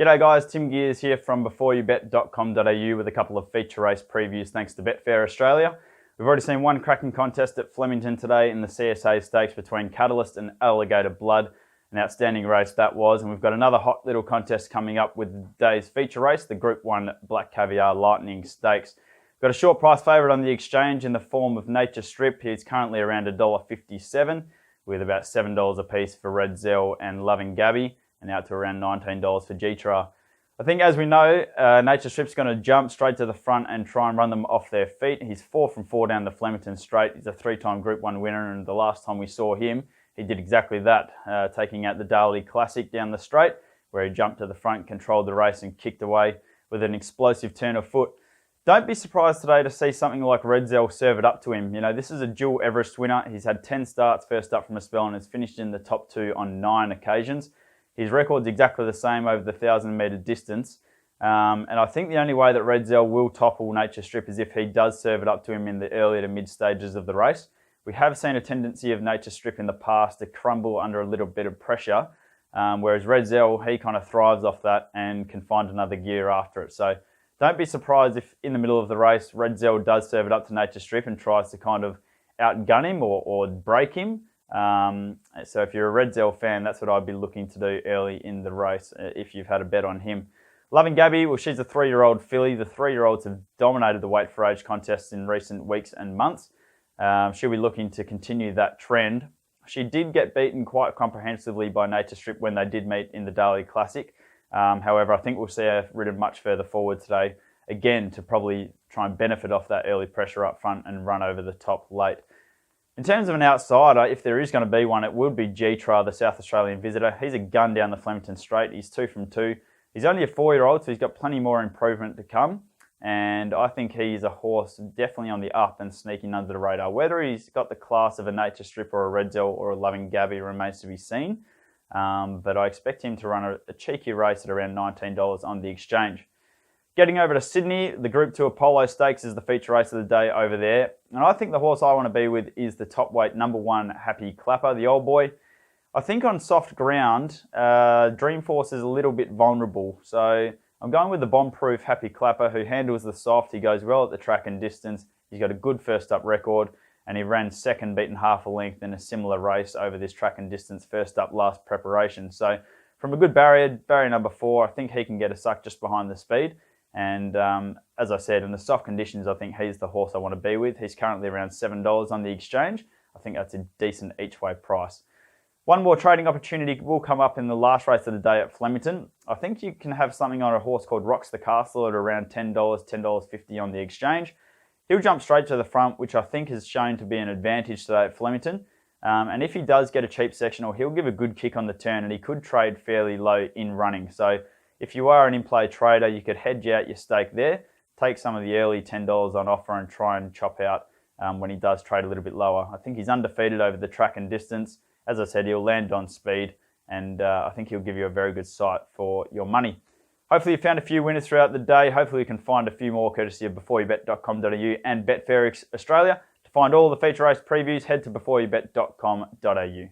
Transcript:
G'day guys, Tim Geers here from beforeyoubet.com.au with a couple of feature race previews thanks to Betfair Australia. We've already seen one cracking contest at Flemington today in the CSA Stakes between Catalyst and Alligator Blood. An outstanding race that was, and we've got another hot little contest coming up with the day's feature race, the Group 1 Black Caviar Lightning Stakes. We've got a short price favourite on the exchange in the form of Nature Strip. He's currently around $1.57 with about $7 a piece for Red Zell and Loving Gabby, and out to around $19 for Geers. I think, as we know, Nature Strip's going to jump straight to the front and try and run them off their feet. He's 4 from 4 down the Flemington straight. He's a 3-time Group 1 winner, and the last time we saw him, he did exactly that, taking out the Daly Classic down the straight, where he jumped to the front, controlled the race and kicked away with an explosive turn of foot. Don't be surprised today to see something like Red Zell serve it up to him. You know, this is a dual Everest winner. He's had 10 starts first up from a spell and has finished in the top 2 on 9 occasions. His record's exactly the same over the 1,000-metre distance. And I think the only way that Red Zell will topple Nature Strip is if he does serve it up to him in the early to mid stages of the race. We have seen a tendency of Nature Strip in the past to crumble under a little bit of pressure, whereas Red Zell, he kind of thrives off that and can find another gear after it. So don't be surprised if in the middle of the race, Red Zell does serve it up to Nature Strip and tries to kind of outgun him or break him. So if you're a Red Zell fan, that's what I'd be looking to do early in the race if you've had a bet on him. Loving Gabby, well, she's a 3-year-old filly. The 3-year-olds have dominated the weight for age contests in recent weeks and months. She'll be looking to continue that trend. She did get beaten quite comprehensively by Nature Strip when they did meet in the Daly Classic. However, I think we'll see her ridden much further forward today, again, to probably try and benefit off that early pressure up front and run over the top late. In terms of an outsider, if there is going to be one, it would be Geers, the South Australian visitor. He's a gun down the Flemington straight. He's 2 from 2. He's only a 4-year-old, so he's got plenty more improvement to come. And I think he's a horse definitely on the up and sneaking under the radar. Whether he's got the class of a Nature Strip or a Red Zell or a Loving Gabby remains to be seen. But I expect him to run a cheeky race at around $19 on the exchange. Getting over to Sydney, the Group 2 Apolo Stakes is the feature race of the day over there. And I think the horse I want to be with is the top weight number 1 Happy Clapper, the old boy. I think on soft ground, Dreamforce is a little bit vulnerable. So I'm going with the bomb-proof Happy Clapper, who handles the soft. He goes well at the track and distance. He's got a good first up record, and he ran second, beaten half a length in a similar race over this track and distance first up last preparation. So from a good barrier number 4, I think he can get a suck just behind the speed. And as I said, in the soft conditions, I think he's the horse I want to be with. He's currently around $7 on the exchange. I think that's a decent each-way price. One more trading opportunity will come up in the last race of the day at Flemington. I think you can have something on a horse called Rocks the Castle at around $10, $10.50 on the exchange. He'll jump straight to the front, which I think has shown to be an advantage today at Flemington. And if he does get a cheap sectional, he'll give a good kick on the turn, and he could trade fairly low in running. So if you are an in-play trader, you could hedge out your stake there, take some of the early $10 on offer and try and chop out when he does trade a little bit lower. I think he's undefeated over the track and distance. As I said, he'll land on speed, and I think he'll give you a very good sight for your money. Hopefully you found a few winners throughout the day. Hopefully you can find a few more courtesy of beforeyoubet.com.au and Betfair Australia. To find all the feature race previews, head to beforeyoubet.com.au.